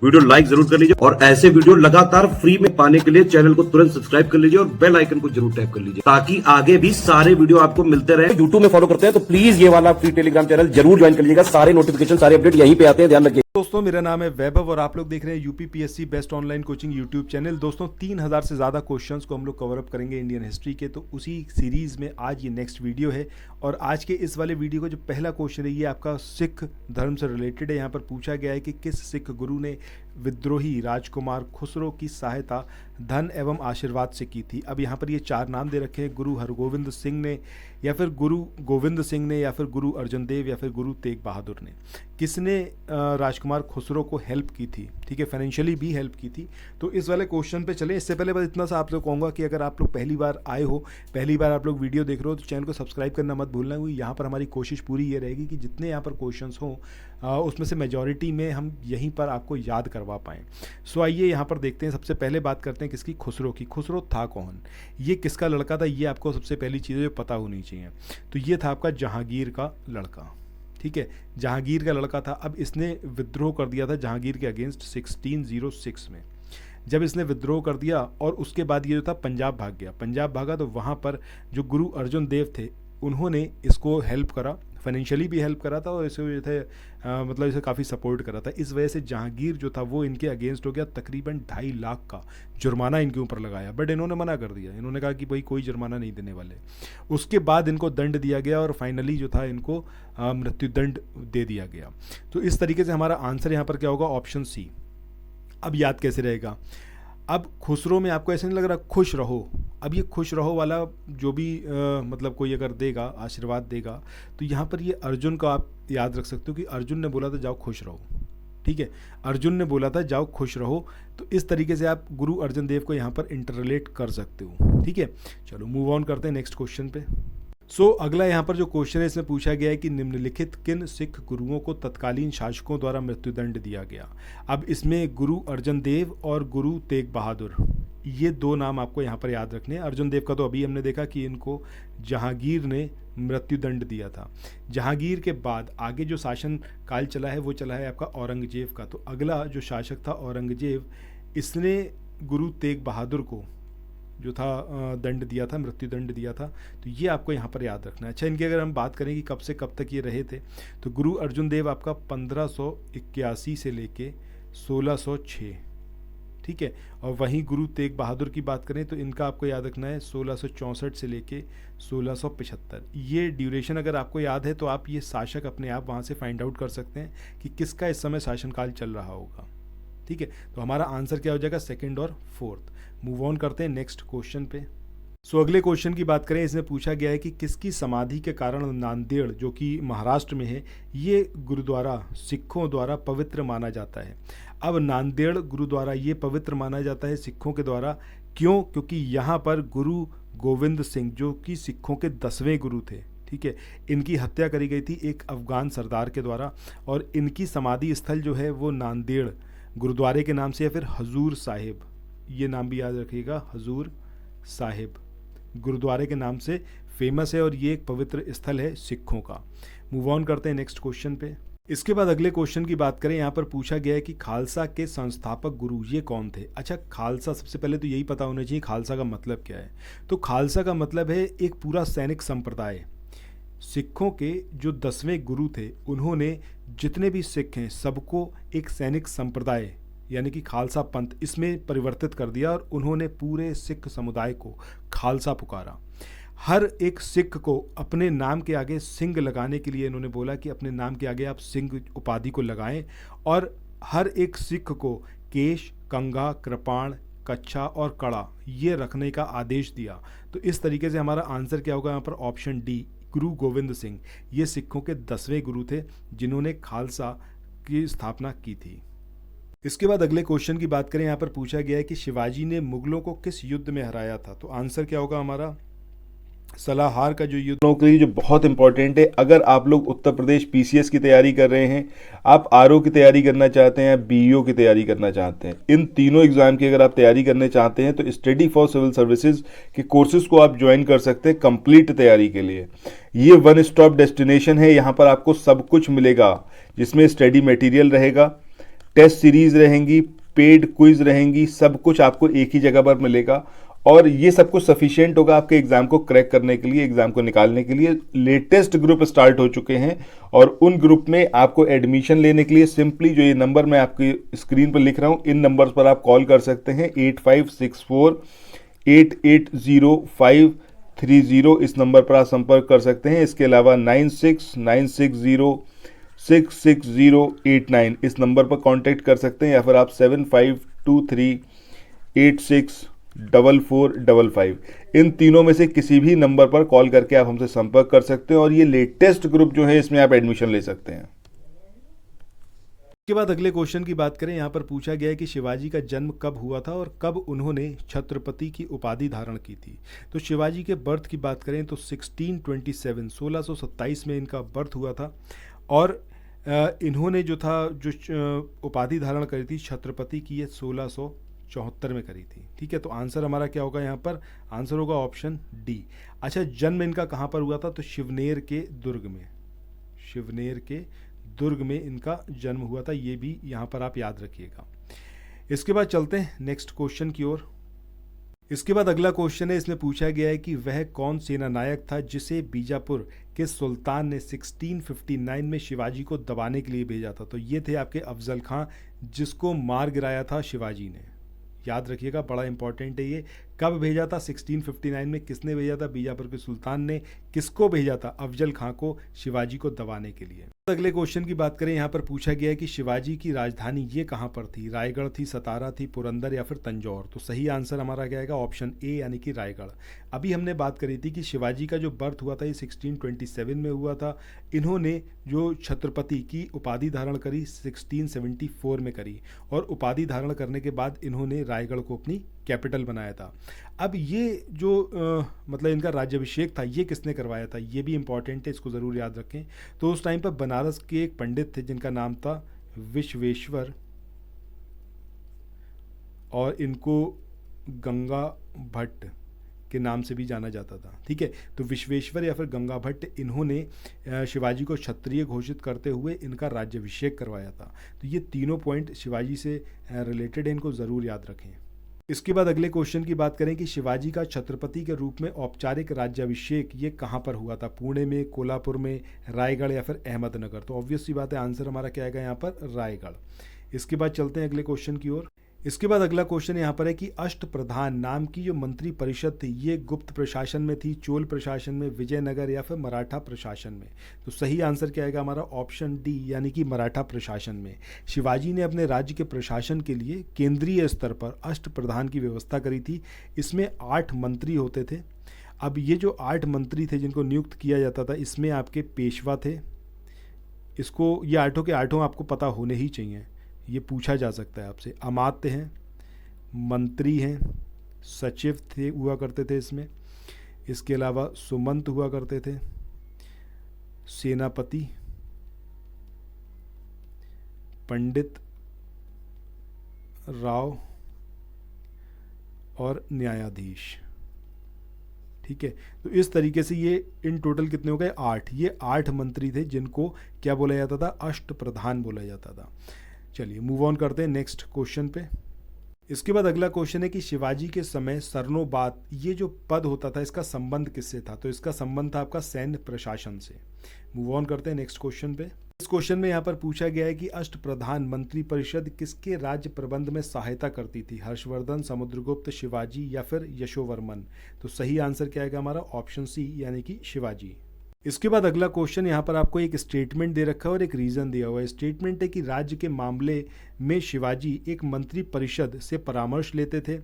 Video like जरूर कर लीजिए और ऐसे वीडियो लगातार फ्री में पाने के लिए चैनल को तुरंत सब्सक्राइब कर लीजिए और बेल आइकन को जरूर टैप कर लीजिए ताकि आगे भी सारे वीडियो आपको मिलते रहे। यूट्यूब में फॉलो करते हैं तो प्लीज ये वाला फ्री टेलीग्राम चैनल जरूर ज्वाइन कर लीजिएगा। सारे नोटिफिकेशन सारे अपडेट यहीं पे आते हैं, ध्यान रखिए। दोस्तों मेरा नाम है वैभव और आप लोग देख रहे हैं UPPSC best online coaching YouTube channel. दोस्तों 3000 से ज़्यादा क्वेश्चंस को हम लोग कवर अप करेंगे इंडियन हिस्ट्री के, तो उसी सीरीज़ में आज ये नेक्स्ट वीडियो है। और आज के इस वाले वीडियो का जो पहला क्वेश्चन है ये आपका सिख धर्म से रिलेटेड है। यहाँ पर पूछा गया है कि किस सिख गुरु ने विद्रोही राजकुमार खुसरो की सहायता धन एवं आशीर्वाद से की थी। अब यहाँ पर ये 4 नाम दे रखे हैं, गुरु हरगोविंद सिंह ने, या फिर गुरु गोविंद सिंह ने, या फिर गुरु अर्जन देव, या फिर गुरु तेग बहादुर ने। किसने राजकुमार खुसरो को हेल्प की थी, ठीक है, फाइनेंशियली भी हेल्प की थी। तो इस वाले क्वेश्चन पे चले। इससे पहले बस इतना सा आप लोग कहूँगा कि अगर आप लोग पहली बार आए हो, पहली बार आप लोग वीडियो देख रहे हो, तो चैनल को सब्सक्राइब करना मत भूलना। यहाँ पर हमारी कोशिश पूरी ये रहेगी कि जितने यहाँ पर क्वेश्चंस हों उसमें से मेजॉरिटी में हम यहीं पर आपको याद करवा पाएँ। सो आइए यहाँ पर देखते हैं। सबसे पहले बात करते हैं किसकी, खुसरो की। खुसरो था कौन, ये किसका लड़का था, ये आपको सबसे पहली चीज़ें जो पता होनी चाहिए। तो ये था आपका जहांगीर का लड़का, ठीक है, जहांगीर का लड़का था। अब इसने विद्रोह कर दिया था जहांगीर के अगेंस्ट 1606 में। जब इसने विद्रोह कर दिया और उसके बाद ये जो था पंजाब भाग गया। पंजाब भागा तो वहाँ पर जो गुरु अर्जुन देव थे उन्होंने इसको हेल्प करा, फाइनेंशियली भी हेल्प करा था और इसे जो थे मतलब इसे काफ़ी सपोर्ट करा था। इस वजह से जहांगीर जो था वो इनके अगेंस्ट हो गया। तकरीबन 2.5 लाख का जुर्माना इनके ऊपर लगाया, बट इन्होंने मना कर दिया। इन्होंने कहा कि भाई कोई जुर्माना नहीं देने वाले। उसके बाद इनको दंड दिया गया और फाइनली जो था इनको मृत्युदंड दे दिया गया। तो इस तरीके से हमारा आंसर यहाँ पर क्या होगा, ऑप्शन सी। अब याद कैसे रहेगा, अब खुसरो में आपको ऐसे नहीं लग रहा खुश रहो। अब ये खुश रहो वाला जो भी मतलब कोई अगर देगा, आशीर्वाद देगा, तो यहाँ पर ये अर्जुन का आप याद रख सकते हो कि अर्जुन ने बोला था जाओ खुश रहो, ठीक है, अर्जुन ने बोला था जाओ खुश रहो। तो इस तरीके से आप गुरु अर्जन देव को यहाँ पर इंटररिलेट कर सकते हो, ठीक है। चलो मूव ऑन करते हैं नेक्स्ट क्वेश्चन पे। अगला यहाँ पर जो क्वेश्चन है इसमें पूछा गया है कि निम्नलिखित किन सिख गुरुओं को तत्कालीन शासकों द्वारा मृत्युदंड दिया गया। अब इसमें गुरु अर्जन देव और गुरु तेग बहादुर, ये 2 नाम आपको यहाँ पर याद रखने हैं। अर्जुन देव का तो अभी हमने देखा कि इनको जहांगीर ने मृत्युदंड दिया था। जहांगीर के बाद आगे जो शासन काल चला है वो चला है आपका औरंगजेब का। तो अगला जो शासक था औरंगजेब, इसने गुरु तेग बहादुर को जो था दंड दिया था, मृत्युदंड दिया था। तो ये आपको यहाँ पर याद रखना है। अच्छा, इनकी अगर हम बात करें कि कब से कब तक ये रहे थे, तो गुरु अर्जुन देव आपका 1581 से लेके 1606, ठीक है। और वहीं गुरु तेग बहादुर की बात करें तो इनका आपको याद रखना है 1664 से लेके 1675। ये ड्यूरेशन अगर आपको याद है तो आप ये शासक अपने आप वहाँ से फाइंड आउट कर सकते हैं कि किसका इस समय शासनकाल चल रहा होगा, ठीक है। तो हमारा आंसर क्या हो जाएगा, 2nd और 4th। मूव ऑन करते हैं नेक्स्ट क्वेश्चन पे। अगले क्वेश्चन की बात करें, इसमें पूछा गया है कि किसकी समाधि के कारण नांदेड़ जो कि महाराष्ट्र में है, ये गुरुद्वारा सिखों द्वारा पवित्र माना जाता है। अब नांदेड़ गुरुद्वारा ये पवित्र माना जाता है सिखों के द्वारा, क्यों? क्योंकि यहाँ पर गुरु गोविंद सिंह जो कि सिखों के 10वें गुरु थे, ठीक है, इनकी हत्या करी गई थी एक अफगान सरदार के द्वारा। और इनकी समाधि स्थल जो है वो नांदेड़ गुरुद्वारे के नाम से, या फिर हजूर साहिब, ये नाम भी याद रखिएगा, हजूर साहिब गुरुद्वारे के नाम से फेमस है और ये एक पवित्र स्थल है सिखों का। मूव ऑन करते हैं नेक्स्ट क्वेश्चन पे। इसके बाद अगले क्वेश्चन की बात करें, यहाँ पर पूछा गया है कि खालसा के संस्थापक गुरु ये कौन थे। अच्छा, खालसा, सबसे पहले तो यही पता होना चाहिए खालसा का मतलब क्या है। तो खालसा का मतलब है एक पूरा सैनिक संप्रदाय। सिखों के जो 10वें गुरु थे उन्होंने जितने भी सिख हैं सबको एक सैनिक संप्रदाय यानी कि खालसा पंथ इसमें परिवर्तित कर दिया और उन्होंने पूरे सिख समुदाय को खालसा पुकारा। हर एक सिख को अपने नाम के आगे सिंह लगाने के लिए इन्होंने बोला कि अपने नाम के आगे आप सिंह उपाधि को लगाएं, और हर एक सिख को केश, कंघा, कृपाण, कच्छा और कड़ा ये रखने का आदेश दिया। तो इस तरीके से हमारा आंसर क्या होगा यहाँ पर, ऑप्शन डी, गुरु गोविंद सिंह। ये सिखों के 10वें गुरु थे जिन्होंने खालसा की स्थापना की थी। इसके बाद अगले क्वेश्चन की बात करें, यहाँ पर पूछा गया है कि शिवाजी ने मुगलों को किस युद्ध में हराया था। तो आंसर क्या होगा हमारा, सलाहार का जो युद्ध के लिए जो बहुत इंपॉर्टेंट है। अगर आप लोग उत्तर प्रदेश पीसीएस की तैयारी कर रहे हैं, आप आरओ की तैयारी करना चाहते हैं, बीईओ की तैयारी करना चाहते हैं, इन तीनों एग्जाम की अगर आप तैयारी करने चाहते हैं तो स्टडी फॉर सिविल सर्विसेज के कोर्सेज को आप ज्वाइन कर सकते हैं कंप्लीट तैयारी के लिए। ये वन स्टॉप डेस्टिनेशन है, यहाँ पर आपको सब कुछ मिलेगा जिसमें स्टडी मटेरियल रहेगा, टेस्ट सीरीज रहेंगी, पेड क्विज रहेंगी, सब कुछ आपको एक ही जगह पर मिलेगा और ये सब कुछ सफिशिएंट होगा आपके एग्जाम को क्रैक करने के लिए, एग्जाम को निकालने के लिए। लेटेस्ट ग्रुप स्टार्ट हो चुके हैं और उन ग्रुप में आपको एडमिशन लेने के लिए सिंपली जो ये नंबर मैं आपकी स्क्रीन पर लिख रहा हूँ, इन नंबर्स पर आप कॉल कर सकते हैं। 8564-880530 इस नंबर पर आप संपर्क कर सकते हैं। इसके अलावा 9696066089 इस नंबर पर कांटेक्ट कर सकते हैं, या फिर आप 7523864455 इन तीनों में से किसी भी नंबर पर कॉल करके आप हमसे संपर्क कर सकते हैं और ये लेटेस्ट ग्रुप जो है इसमें आप एडमिशन ले सकते हैं। इसके बाद अगले क्वेश्चन की बात करें, यहाँ पर पूछा गया है कि शिवाजी का जन्म कब हुआ था और कब उन्होंने छत्रपति की उपाधि धारण की थी। तो शिवाजी के बर्थ की बात करें तो 1627 में इनका बर्थ हुआ था और इन्होंने जो था जो उपाधि धारण करी थी छत्रपति की, ये 1674 में करी थी। ठीक है, तो आंसर हमारा क्या होगा यहाँ पर? आंसर होगा ऑप्शन डी। अच्छा, जन्म इनका कहाँ पर हुआ था? तो शिवनेर के दुर्ग में, शिवनेर के दुर्ग में इनका जन्म हुआ था। ये भी यहाँ पर आप याद रखिएगा। इसके बाद चलते हैं नेक्स्ट क्वेश्चन की ओर। इसके बाद अगला क्वेश्चन है, इसमें पूछा गया है कि वह कौन सेना नायक था जिसे बीजापुर के सुल्तान ने 1659 में शिवाजी को दबाने के लिए भेजा था। तो ये थे आपके अफजल खां, जिसको मार गिराया था शिवाजी ने। याद रखिएगा, बड़ा इंपॉर्टेंट है ये। कब भेजा था? 1659 में। किसने भेजा था? बीजापुर के सुल्तान ने। किसको भेजा था? अफजल खां को, शिवाजी को दबाने के लिए। अगले क्वेश्चन की बात करें, यहाँ पर पूछा गया है कि शिवाजी की राजधानी ये कहाँ पर थी? रायगढ़ थी, सतारा थी, पुरंदर या फिर तंजौर? तो सही आंसर हमारा क्या आएगा? ऑप्शन ए यानी कि रायगढ़। अभी हमने बात करी थी कि शिवाजी का जो बर्थ हुआ था ये 1627 में हुआ था। इन्होंने जो छत्रपति की उपाधि धारण करी 1674 में करी और उपाधि धारण करने के बाद इन्होंने रायगढ़ को अपनी कैपिटल बनाया था। अब ये जो मतलब इनका राज्याभिषेक था ये किसने करवाया था? ये भी इंपॉर्टेंट है, इसको ज़रूर याद रखें। तो उस टाइम पर बनारस के एक पंडित थे जिनका नाम था विश्वेश्वर, और इनको गंगा भट्ट के नाम से भी जाना जाता था। ठीक है, तो विश्वेश्वर या फिर गंगा भट्ट, इन्होंने शिवाजी को क्षत्रिय घोषित करते हुए इनका राज्याभिषेक करवाया था। तो ये तीनों पॉइंट शिवाजी से रिलेटेड है, इनको ज़रूर याद रखें। इसके बाद अगले क्वेश्चन की बात करें कि शिवाजी का छत्रपति के रूप में औपचारिक राज्याभिषेक ये कहाँ पर हुआ था? पुणे में, कोल्हापुर में, रायगढ़ या फिर अहमदनगर? तो ऑब्वियस सी बात है, आंसर हमारा क्या आएगा यहाँ पर? रायगढ़। इसके बाद चलते हैं अगले क्वेश्चन की ओर। इसके बाद अगला क्वेश्चन यहाँ पर है कि अष्टप्रधान नाम की जो मंत्री परिषद थी ये गुप्त प्रशासन में थी, चोल प्रशासन में, विजयनगर या फिर मराठा प्रशासन में? तो सही आंसर क्या आएगा हमारा? ऑप्शन डी यानी कि मराठा प्रशासन में। शिवाजी ने अपने राज्य के प्रशासन के लिए केंद्रीय स्तर पर अष्टप्रधान की व्यवस्था करी थी। इसमें 8 मंत्री होते थे। अब ये जो 8 मंत्री थे जिनको नियुक्त किया जाता था, इसमें आपके पेशवा थे। इसको ये 8 के 8 आपको पता होने ही चाहिए, ये पूछा जा सकता है आपसे। अमात्य हैं, मंत्री हैं, सचिव थे हुआ करते थे इसमें। इसके अलावा सुमंत हुआ करते थे, सेनापति, पंडित, राव और न्यायाधीश। ठीक है, तो इस तरीके से ये इन टोटल कितने हो गए? 8। ये 8 मंत्री थे जिनको क्या बोला जाता था? अष्टप्रधान बोला जाता था। चलिए मूव ऑन करते हैं नेक्स्ट क्वेश्चन पे। इसके बाद अगला क्वेश्चन है कि शिवाजी के समय सरनोबात ये जो पद होता था इसका संबंध किससे था? तो इसका संबंध था आपका सैन्य प्रशासन से। मूव ऑन करते हैं नेक्स्ट क्वेश्चन पे। इस क्वेश्चन में यहाँ पर पूछा गया है कि अष्टप्रधान मंत्री परिषद किसके राज्य प्रबंध में सहायता करती थी? हर्षवर्धन, समुद्रगुप्त, शिवाजी या फिर यशोवर्मन? तो सही आंसर क्या आएगा हमारा? ऑप्शन सी यानी कि शिवाजी। इसके बाद अगला क्वेश्चन, यहाँ पर आपको एक स्टेटमेंट दे रखा है और एक रीज़न दिया हुआ है। स्टेटमेंट है कि राज्य के मामले में शिवाजी एक मंत्री परिषद से परामर्श लेते थे।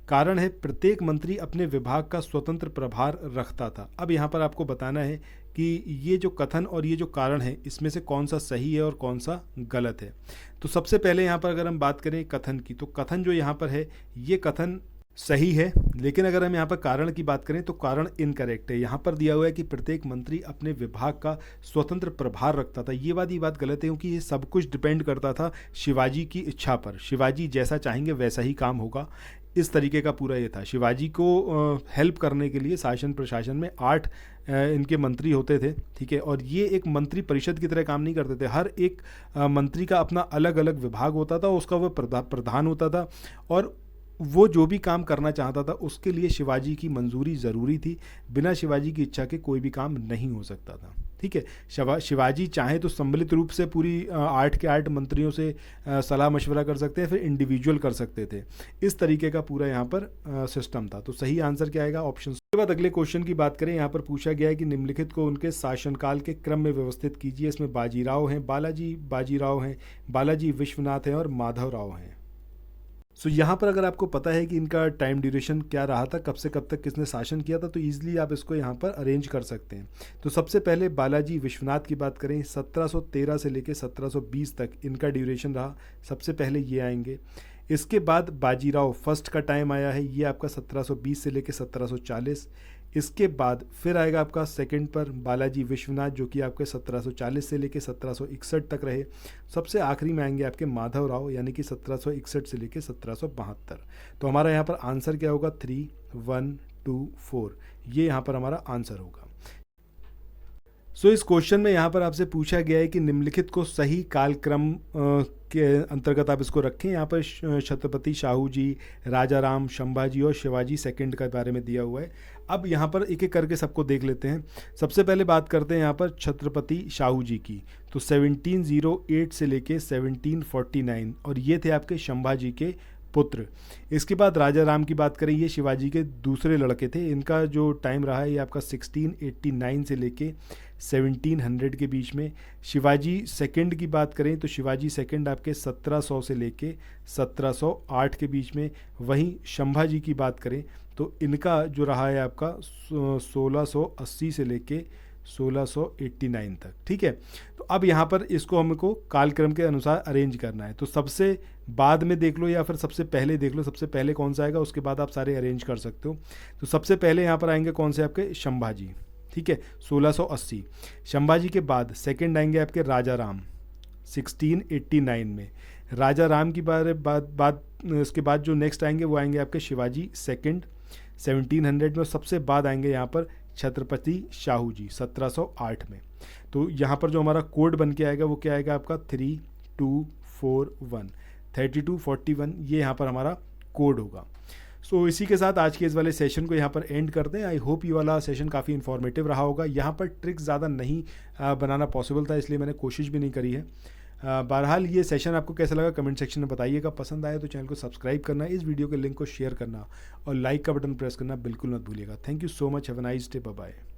कारण है प्रत्येक मंत्री अपने विभाग का स्वतंत्र प्रभार रखता था। अब यहाँ पर आपको बताना है कि ये जो कथन और ये जो कारण है इसमें से कौन सा सही है और कौन सा गलत है। तो सबसे पहले यहाँ पर अगर हम बात करें कथन की, तो कथन जो यहाँ पर है ये कथन सही है, लेकिन अगर हम यहाँ पर कारण की बात करें तो कारण इनकरेक्ट है। यहाँ पर दिया हुआ है कि प्रत्येक मंत्री अपने विभाग का स्वतंत्र प्रभार रखता था। ये बात गलत है, क्योंकि ये सब कुछ डिपेंड करता था शिवाजी की इच्छा पर। शिवाजी जैसा चाहेंगे वैसा ही काम होगा। इस तरीके का पूरा ये था। शिवाजी को हेल्प करने के लिए शासन प्रशासन में 8 इनके मंत्री होते थे, ठीक है। और ये एक मंत्री परिषद की तरह काम नहीं करते थे। हर एक मंत्री का अपना अलग अलग विभाग होता था, उसका वो प्रधान होता था, और वो जो भी काम करना चाहता था उसके लिए शिवाजी की मंजूरी ज़रूरी थी। बिना शिवाजी की इच्छा के कोई भी काम नहीं हो सकता था, ठीक है। शिवाजी चाहे तो सम्मिलित रूप से पूरी 8 के 8 मंत्रियों से सलाह मशवरा कर सकते हैं, फिर इंडिविजुअल कर सकते थे। इस तरीके का पूरा यहाँ पर सिस्टम था। तो सही आंसर क्या आएगा? ऑप्शन। उसके बाद अगले क्वेश्चन की बात करें, यहाँ पर पूछा गया है कि निम्नलिखित को उनके शासनकाल के क्रम में व्यवस्थित कीजिए। इसमें बाजीराव हैं, बाजीराव हैं, बालाजी विश्वनाथ हैं और माधवराव हैं। सो यहाँ पर अगर आपको पता है कि इनका टाइम ड्यूरेशन क्या रहा था, कब से कब तक किसने शासन किया था, तो ईजिली आप इसको यहाँ पर अरेंज कर सकते हैं। तो सबसे पहले बालाजी विश्वनाथ की बात करें, 1713 से लेकर 1720 तक इनका ड्यूरेशन रहा। सबसे पहले ये आएंगे। इसके बाद बाजीराव फर्स्ट का टाइम आया है, ये आपका 1720 से लेकर 1740। इसके बाद फिर आएगा आपका सेकंड पर बालाजी विश्वनाथ, जो कि आपके 1740 से लेकर 1761 तक रहे। सबसे आखिरी में आएंगे आपके माधवराव, यानी कि 1761 से लेकर 1772। तो हमारा यहाँ पर आंसर क्या होगा? 3, 1, 2, 4, ये यहाँ पर हमारा आंसर होगा। सो इस क्वेश्चन में यहाँ पर आपसे पूछा गया है कि निम्नलिखित को सही कालक्रम के अंतर्गत आप इसको रखें। यहाँ पर छत्रपति शाहू जी, राजा राम, संभाजी और शिवाजी सेकंड के बारे में दिया हुआ है। अब यहाँ पर एक एक करके सबको देख लेते हैं। सबसे पहले बात करते हैं यहाँ पर छत्रपति शाहू जी की। तो 1708 से लेके 1749, और ये थे आपके संभाजी के पुत्र। इसके बाद राजा राम की बात करें, ये शिवाजी के दूसरे लड़के थे। इनका जो टाइम रहा है ये आपका 1689 से लेके 1700 के बीच में। शिवाजी सेकंड की बात करें तो शिवाजी सेकंड आपके 1700 से लेके 1708 के बीच में। वहीं संभाजी की बात करें तो इनका जो रहा है आपका 1680 से लेके 1689 तक, ठीक है। तो अब यहाँ पर इसको हमको कालक्रम के अनुसार अरेंज करना है। तो सबसे बाद में देख लो या फिर सबसे पहले देख लो, सबसे पहले कौन सा आएगा, उसके बाद आप सारे अरेंज कर सकते हो। तो सबसे पहले यहाँ पर आएंगे कौन से आपके? संभाजी, ठीक है, 1680। संभाजी के बाद सेकंड आएंगे आपके राजा राम 1689 में। राजा राम की बाद इसके बाद जो नेक्स्ट आएंगे वो आएंगे आपके शिवाजी सेकंड 1700 में। सबसे बाद आएंगे यहाँ पर छत्रपति शाहू जी 1708 में। तो यहाँ पर जो हमारा कोड बन के आएगा वो क्या आएगा आपका? 3241 3241, ये यहाँ पर हमारा कोड होगा। सो इसी के साथ आज के इस वाले सेशन को यहाँ पर एंड करते हैं। आई होप ये वाला सेशन काफ़ी इन्फॉर्मेटिव रहा होगा। यहाँ पर ट्रिक्स ज़्यादा नहीं बनाना पॉसिबल था, इसलिए मैंने कोशिश भी नहीं करी है। बहरहाल ये सेशन आपको कैसा लगा कमेंट सेक्शन में बताइएगा। पसंद आए तो चैनल को सब्सक्राइब करना, इस वीडियो के लिंक को शेयर करना और लाइक का बटन प्रेस करना बिल्कुल मत भूलिएगा। Thank you so much, have a nice day, bye bye.